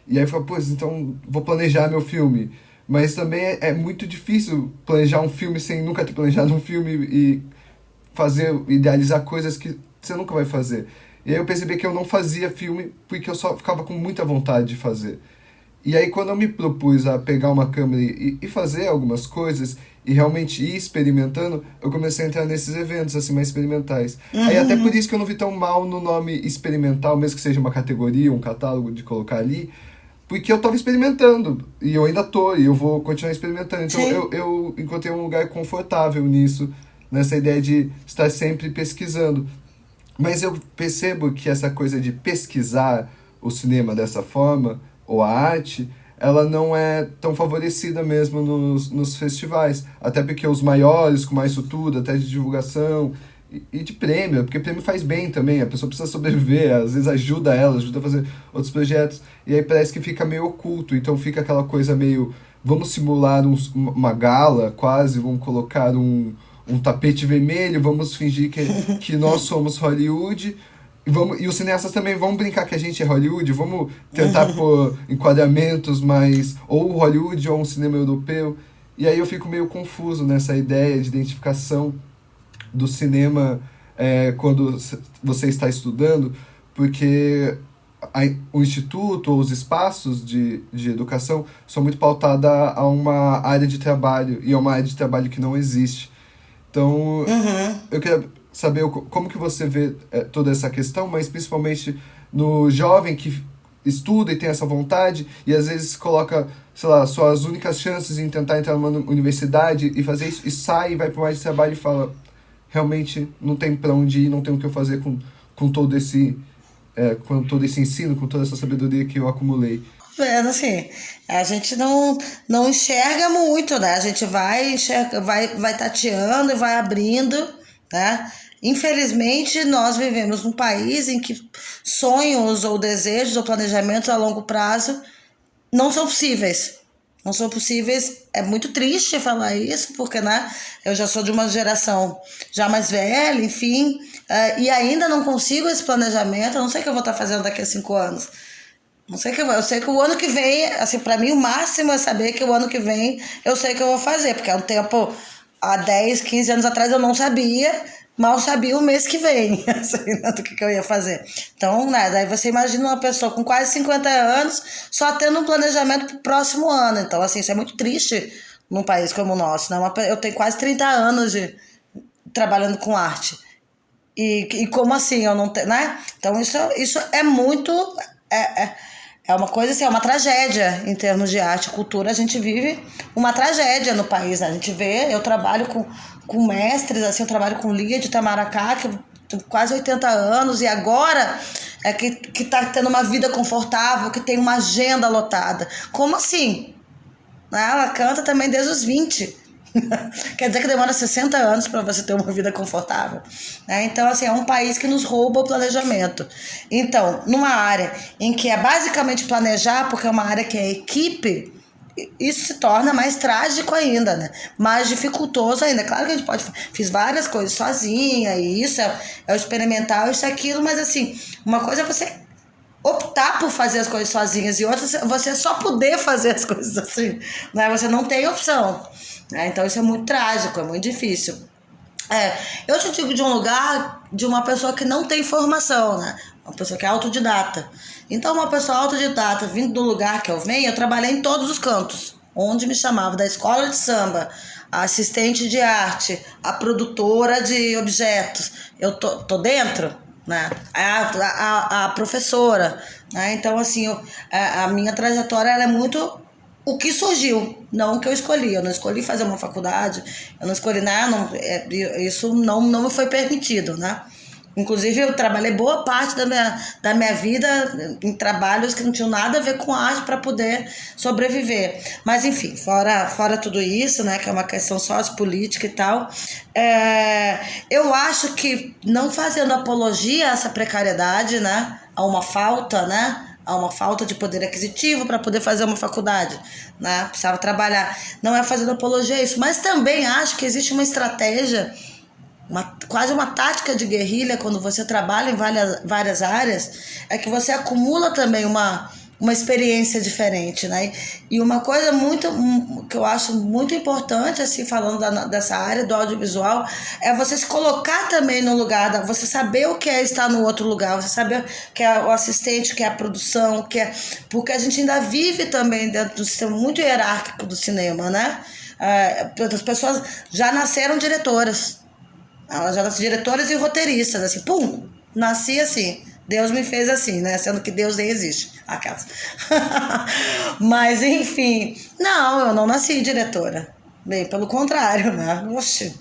E aí eu ficava, então vou planejar meu filme. Mas também é muito difícil planejar um filme sem nunca ter planejado um filme e idealizar coisas que você nunca vai fazer. E aí eu percebi que eu não fazia filme porque eu só ficava com muita vontade de fazer. E aí quando eu me propus a pegar uma câmera e fazer algumas coisas e realmente ir experimentando, eu comecei a entrar nesses eventos assim mais experimentais. Aí até por isso que eu não vi tão mal no nome experimental, mesmo que seja uma categoria, um catálogo de colocar ali, porque eu tava experimentando, e eu ainda tô, e eu vou continuar experimentando. Então eu encontrei um lugar confortável nisso, nessa ideia de estar sempre pesquisando. Mas eu percebo que essa coisa de pesquisar o cinema dessa forma, ou a arte, ela não é tão favorecida mesmo nos festivais. Até porque os maiores, com mais estrutura, até de divulgação e de prêmio, porque prêmio faz bem também, a pessoa precisa sobreviver, às vezes ajuda a fazer outros projetos, e aí parece que fica meio oculto, então fica aquela coisa meio, vamos simular uma gala quase, vamos colocar um tapete vermelho, vamos fingir que nós somos Hollywood, e os cineastas também vão brincar que a gente é Hollywood, vamos tentar pôr enquadramentos mais, ou Hollywood ou um cinema europeu, e aí eu fico meio confuso nessa ideia de identificação do cinema quando você está estudando, porque o instituto ou os espaços de educação são muito pautados a uma área de trabalho, e é uma área de trabalho que não existe. Então, eu queria saber como que você vê toda essa questão, mas principalmente no jovem que estuda e tem essa vontade, e às vezes coloca, sei lá, suas únicas chances em tentar entrar numa universidade e fazer isso, e sai e vai para uma área de trabalho e fala, realmente não tem para onde ir, não tem o que eu fazer com todo esse ensino, com toda essa sabedoria que eu acumulei. Assim, a gente não enxerga muito, né? A gente vai tateando e vai abrindo, né? Infelizmente, nós vivemos num país em que sonhos ou desejos ou planejamentos a longo prazo não são possíveis. Não são possíveis. É muito triste falar isso, porque, né, eu já sou de uma geração já mais velha, enfim, e ainda não consigo esse planejamento. Eu não sei o que eu vou estar fazendo daqui a 5 anos. Não sei o que eu sei que o ano que vem, assim, para mim o máximo é saber que o ano que vem eu sei o que eu vou fazer, porque há um tempo, há 10, 15 anos atrás eu não sabia, mal sabia o mês que vem, assim, do que eu ia fazer. Então, né, daí você imagina uma pessoa com quase 50 anos só tendo um planejamento pro próximo ano. Então, assim, isso é muito triste num país como o nosso, né? Eu tenho quase 30 anos trabalhando com arte. E como assim eu não tenho, né? Então, isso é muito... É uma coisa assim, é uma tragédia em termos de arte e cultura. A gente vive uma tragédia no país, né? A gente vê, eu trabalho com mestres, assim, eu trabalho com Lia de Itamaracá, que tem quase 80 anos, e agora é que tá tendo uma vida confortável, que tem uma agenda lotada. Como assim? Ela canta também desde os 20. Quer dizer que demora 60 anos para você ter uma vida confortável, né? Então, assim, é um país que nos rouba o planejamento. Então, numa área em que é basicamente planejar, porque é uma área que é equipe, isso se torna mais trágico ainda, né? Mais dificultoso ainda. Claro que a gente fiz várias coisas sozinha, e isso é o experimental, isso é aquilo, mas assim, uma coisa é você optar por fazer as coisas sozinhas, e outra é você só poder fazer as coisas assim, né? Você não tem opção. Então isso é muito trágico, é muito difícil. Eu te digo de um lugar de uma pessoa que não tem formação, né? Uma pessoa que é autodidata. Então, uma pessoa autodidata, vindo do lugar que eu venho, eu trabalhei em todos os cantos, onde me chamava, da escola de samba a assistente de arte, a produtora de objetos, eu tô dentro, né? A professora, né? Então, assim, a minha trajetória ela é muito o que surgiu, não o que eu escolhi. Eu não escolhi fazer uma faculdade, eu não escolhi nada, isso não me foi permitido, né? Inclusive, eu trabalhei boa parte da minha vida em trabalhos que não tinham nada a ver com arte para poder sobreviver. Mas, enfim, fora tudo isso, né, que é uma questão sociopolítica e tal, eu acho que não fazendo apologia a essa precariedade, né, a uma falta, né, a uma falta de poder aquisitivo para poder fazer uma faculdade, né, precisava trabalhar. Não é fazendo apologia a isso, mas também acho que existe uma estratégia, quase uma tática de guerrilha quando você trabalha em várias áreas, é que você acumula também uma experiência diferente, né? E uma coisa que eu acho muito importante, assim, falando dessa área do audiovisual, é você se colocar também no lugar, você saber o que é estar no outro lugar, você saber o que é o assistente, o que é a produção, porque a gente ainda vive também dentro do sistema muito hierárquico do cinema, né? As pessoas já nasceram diretoras. Elas já nasceram diretoras e roteiristas, assim, pum, nasci assim, Deus me fez assim, né, sendo que Deus nem existe, aquelas. Mas, enfim, não, eu não nasci diretora, bem, pelo contrário, né, oxe,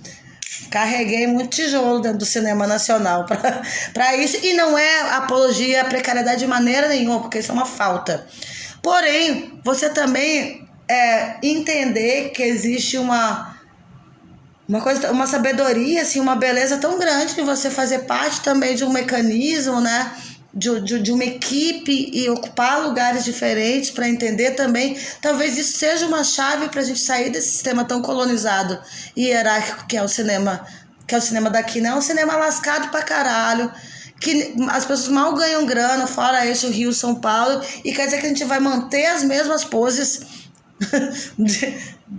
carreguei muito tijolo dentro do cinema nacional para isso, e não é apologia à precariedade de maneira nenhuma, porque isso é uma falta. Porém, você também entender que existe uma sabedoria, assim, uma beleza tão grande de você fazer parte também de um mecanismo, né? De uma equipe e ocupar lugares diferentes para entender também. Talvez isso seja uma chave para a gente sair desse sistema tão colonizado e hierárquico que é o cinema daqui, né? É um cinema lascado pra caralho, que as pessoas mal ganham grana, fora eixo Rio, São Paulo, e quer dizer que a gente vai manter as mesmas poses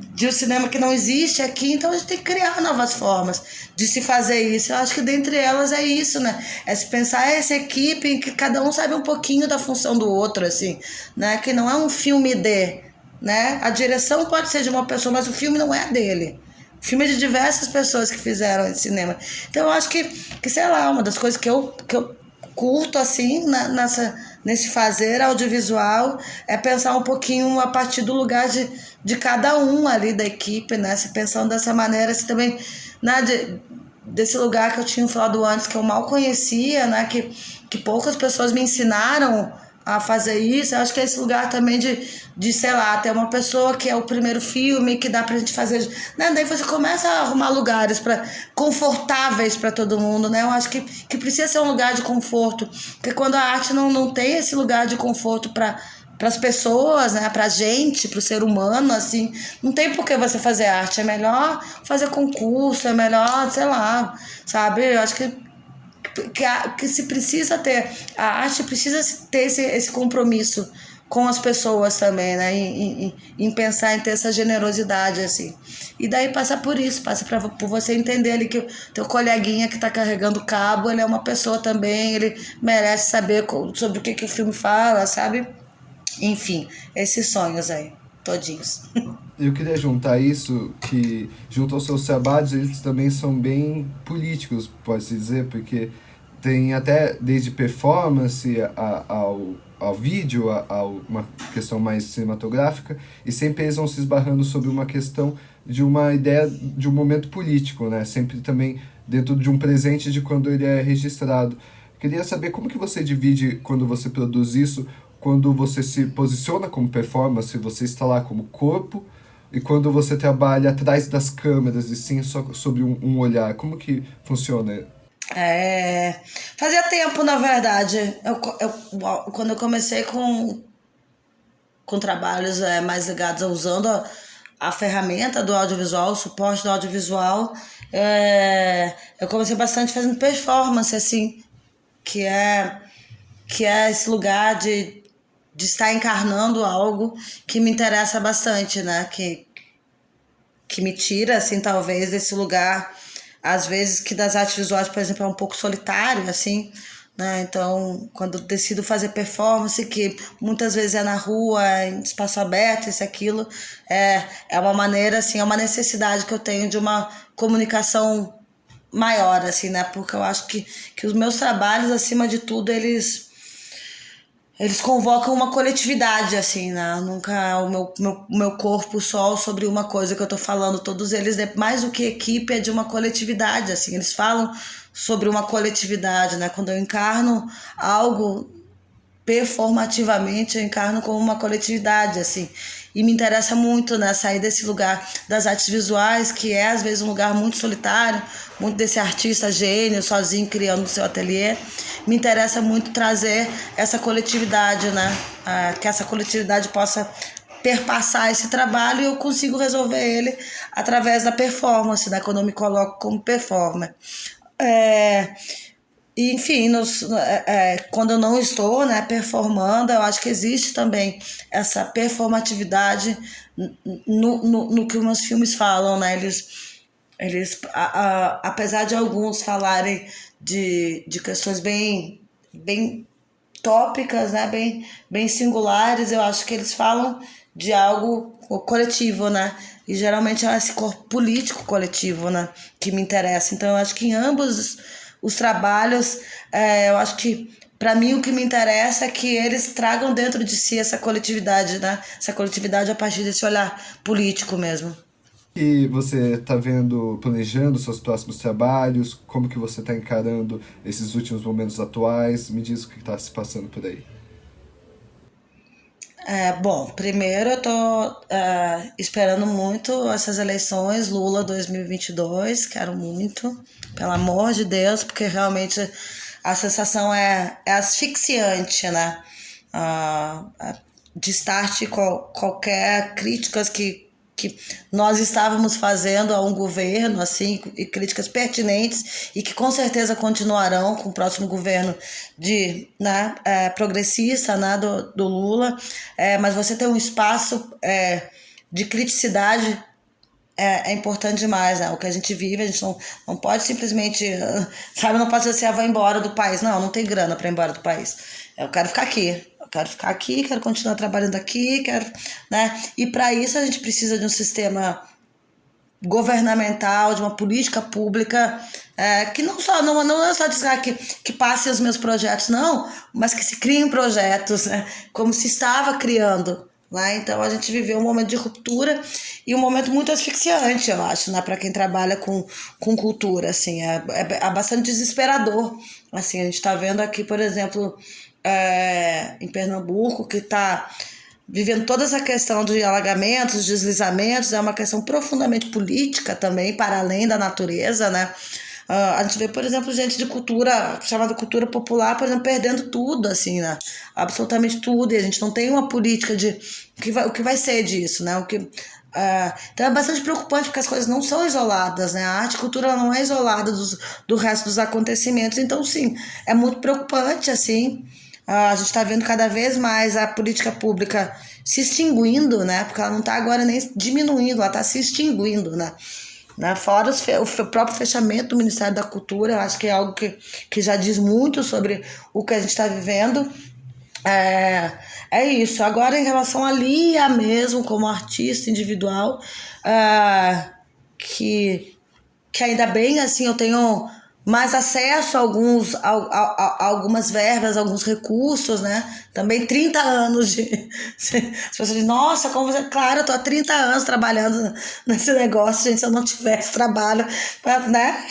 de um cinema que não existe aqui. Então a gente tem que criar novas formas de se fazer isso. Eu acho que dentre elas é isso, né? É se pensar essa equipe em que cada um sabe um pouquinho da função do outro, assim, né? Que não é um filme né? A direção pode ser de uma pessoa, mas o filme não é dele. O filme é de diversas pessoas que fizeram esse cinema. Então eu acho que sei lá, uma das coisas que eu curto, assim, nesse fazer audiovisual, é pensar um pouquinho a partir do lugar de cada um ali da equipe, né? Se pensando dessa maneira, assim, também, né? Desse lugar que eu tinha falado antes, que eu mal conhecia, né? Que poucas pessoas me ensinaram a fazer isso. Eu acho que é esse lugar também de sei lá, ter uma pessoa que é o primeiro filme, que dá pra gente fazer, né? Daí você começa a arrumar lugares confortáveis para todo mundo, né? Eu acho que precisa ser um lugar de conforto, porque quando a arte não tem esse lugar de conforto para as pessoas, né? Pra gente, pro ser humano, assim, não tem por que você fazer arte. É melhor fazer concurso, é melhor, sei lá, sabe? Eu acho que se precisa ter, a arte precisa ter esse compromisso com as pessoas também, né? Em pensar em ter essa generosidade, assim. E daí passa por isso, por você entender ali que o teu coleguinha que tá carregando o cabo, ele é uma pessoa também, ele merece saber sobre o que o filme fala, sabe? Enfim, esses sonhos aí, todinhos. Eu queria juntar isso, que junto aos seus trabalhos, eles também são bem políticos, pode-se dizer, porque tem até desde performance ao vídeo, a uma questão mais cinematográfica, e sempre eles vão se esbarrando sobre uma questão de uma ideia de um momento político, né? Sempre também dentro de um presente de quando ele é registrado. Queria saber como que você divide quando você produz isso, quando você se posiciona como performance, você está lá como corpo, e quando você trabalha atrás das câmeras e sim só sobre um olhar. Como que funciona? Fazia tempo, na verdade. Quando eu comecei com trabalhos mais ligados a usando a ferramenta do audiovisual, o suporte do audiovisual, eu comecei bastante fazendo performance, assim, que é esse lugar de estar encarnando algo que me interessa bastante, né? Que me tira, assim, talvez, desse lugar, às vezes, que das artes visuais, por exemplo, é um pouco solitário, assim, né? Então, quando eu decido fazer performance, que muitas vezes é na rua, em espaço aberto, isso, aquilo, é uma maneira, assim, é uma necessidade que eu tenho de uma comunicação maior, assim, né? Porque eu acho que os meus trabalhos, acima de tudo, eles convocam uma coletividade, assim, né? Nunca é o meu corpo só sobre uma coisa que eu tô falando. Todos eles, mais do que equipe, é de uma coletividade, assim. Eles falam sobre uma coletividade, né? Quando eu encarno algo performativamente, eu encarno como uma coletividade, assim. E me interessa muito, né, sair desse lugar das artes visuais, que é às vezes um lugar muito solitário, muito desse artista gênio, sozinho, criando o seu ateliê. Me interessa muito trazer essa coletividade, né, que essa coletividade possa perpassar esse trabalho, e eu consigo resolver ele através da performance, né, quando eu me coloco como performer. E, enfim, quando eu não estou, né, performando, eu acho que existe também essa performatividade no que os meus filmes falam, né? Eles apesar de alguns falarem de questões bem tópicas, né, bem singulares, eu acho que eles falam de algo coletivo, né? E geralmente é esse corpo político coletivo, né, que me interessa. Então eu acho que em ambos os trabalhos, eu acho que, para mim, o que me interessa é que eles tragam dentro de si essa coletividade, né? Essa coletividade a partir desse olhar político mesmo. E você está planejando seus próximos trabalhos? Como que você está encarando esses últimos momentos atuais? Me diz o que está se passando por aí. Bom, primeiro eu tô esperando muito essas eleições, Lula 2022, quero muito, pelo amor de Deus, porque realmente a sensação é asfixiante, né? De start qualquer críticas que nós estávamos fazendo a um governo, assim, e críticas pertinentes, e que com certeza continuarão com o próximo governo progressista, né, do Lula, mas você ter um espaço de criticidade é importante demais, né? O que a gente vive, a gente não pode simplesmente, sabe, não pode ser assim, vou embora do país. Não tem grana para ir embora do país. Eu quero ficar aqui, quero continuar trabalhando aqui, né? E para isso a gente precisa de um sistema governamental, de uma política pública que não é só dizer que passe os meus projetos, não, mas que se criem projetos, né? Como se estava criando. Né? Então a gente viveu um momento de ruptura e um momento muito asfixiante, eu acho, né? Para quem trabalha com cultura, assim, é bastante desesperador. Assim, a gente está vendo aqui, por exemplo, em Pernambuco, que está vivendo toda essa questão de alagamentos, deslizamentos, é uma questão profundamente política também, para além da natureza, né? A gente vê, por exemplo, gente de cultura, chamada cultura popular, por exemplo, perdendo tudo, assim, né? Absolutamente tudo, e a gente não tem uma política de o que vai ser disso, né? Então é bastante preocupante, porque as coisas não são isoladas, né? A arte e a cultura não é isolada do resto dos acontecimentos, então, sim, é muito preocupante, assim. A gente está vendo cada vez mais a política pública se extinguindo, né? Porque ela não está agora nem diminuindo, ela está se extinguindo, né? Fora o próprio fechamento do Ministério da Cultura, eu acho que é algo que já diz muito sobre o que a gente está vivendo. É isso. Agora, em relação a Lia mesmo, como artista individual, que ainda bem, assim, eu tenho mais acesso a algumas verbas, alguns recursos, né? Também 30 anos de... As pessoas dizem, nossa, como você... Claro, eu tô há 30 anos trabalhando nesse negócio, gente, se eu não tivesse trabalho, né?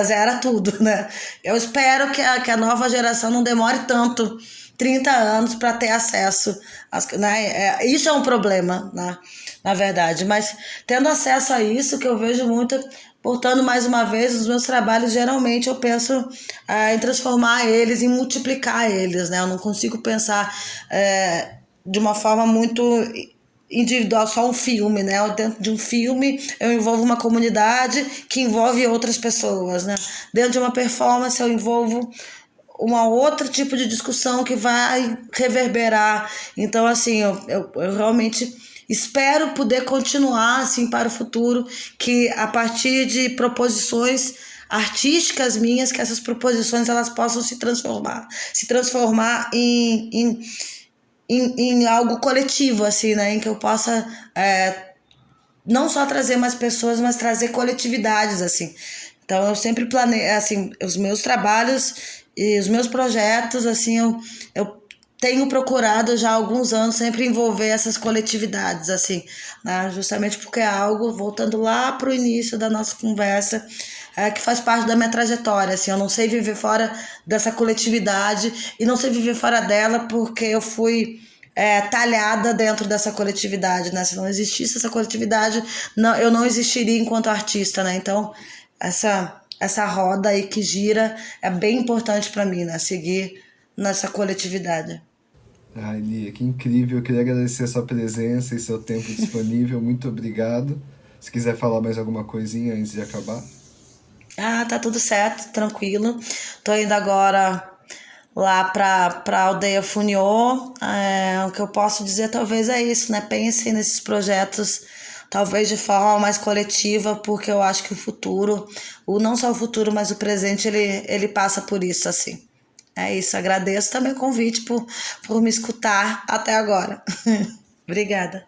Zera tudo, né? Eu espero que a nova geração não demore tanto, 30 anos, para ter acesso, né? Isso é um problema, né? Na verdade, mas tendo acesso a isso, que eu vejo muito... Portanto, mais uma vez, os meus trabalhos, geralmente, eu penso em transformar eles, em multiplicar eles, né? Eu não consigo pensar de uma forma muito individual, só um filme, né? Dentro de um filme, eu envolvo uma comunidade que envolve outras pessoas, né? Dentro de uma performance, eu envolvo outro tipo de discussão que vai reverberar. Então, assim, eu realmente... Espero poder continuar, assim, para o futuro, que a partir de proposições artísticas minhas, que essas proposições elas possam se transformar em algo coletivo, assim, né? Em que eu possa não só trazer mais pessoas, mas trazer coletividades, assim. Então eu sempre planejo, assim, os meus trabalhos e os meus projetos, assim, eu tenho procurado já há alguns anos sempre envolver essas coletividades, assim, né? Justamente porque é algo, voltando lá para o início da nossa conversa, que faz parte da minha trajetória, assim, eu não sei viver fora dessa coletividade e não sei viver fora dela porque eu fui talhada dentro dessa coletividade, né? Se não existisse essa coletividade, eu não existiria enquanto artista, né? Então, essa roda aí que gira é bem importante para mim, né? Seguir nessa coletividade. Ai, Lia, que incrível. Eu queria agradecer a sua presença e seu tempo disponível. Muito obrigado. Se quiser falar mais alguma coisinha antes de acabar. Tá tudo certo, tranquilo. Tô indo agora lá pra aldeia Funiô. O que eu posso dizer talvez é isso, né? Pensem nesses projetos talvez de forma mais coletiva, porque eu acho que o futuro, não só o futuro, mas o presente, ele passa por isso, assim. É isso, agradeço também o convite por me escutar até agora. Obrigada.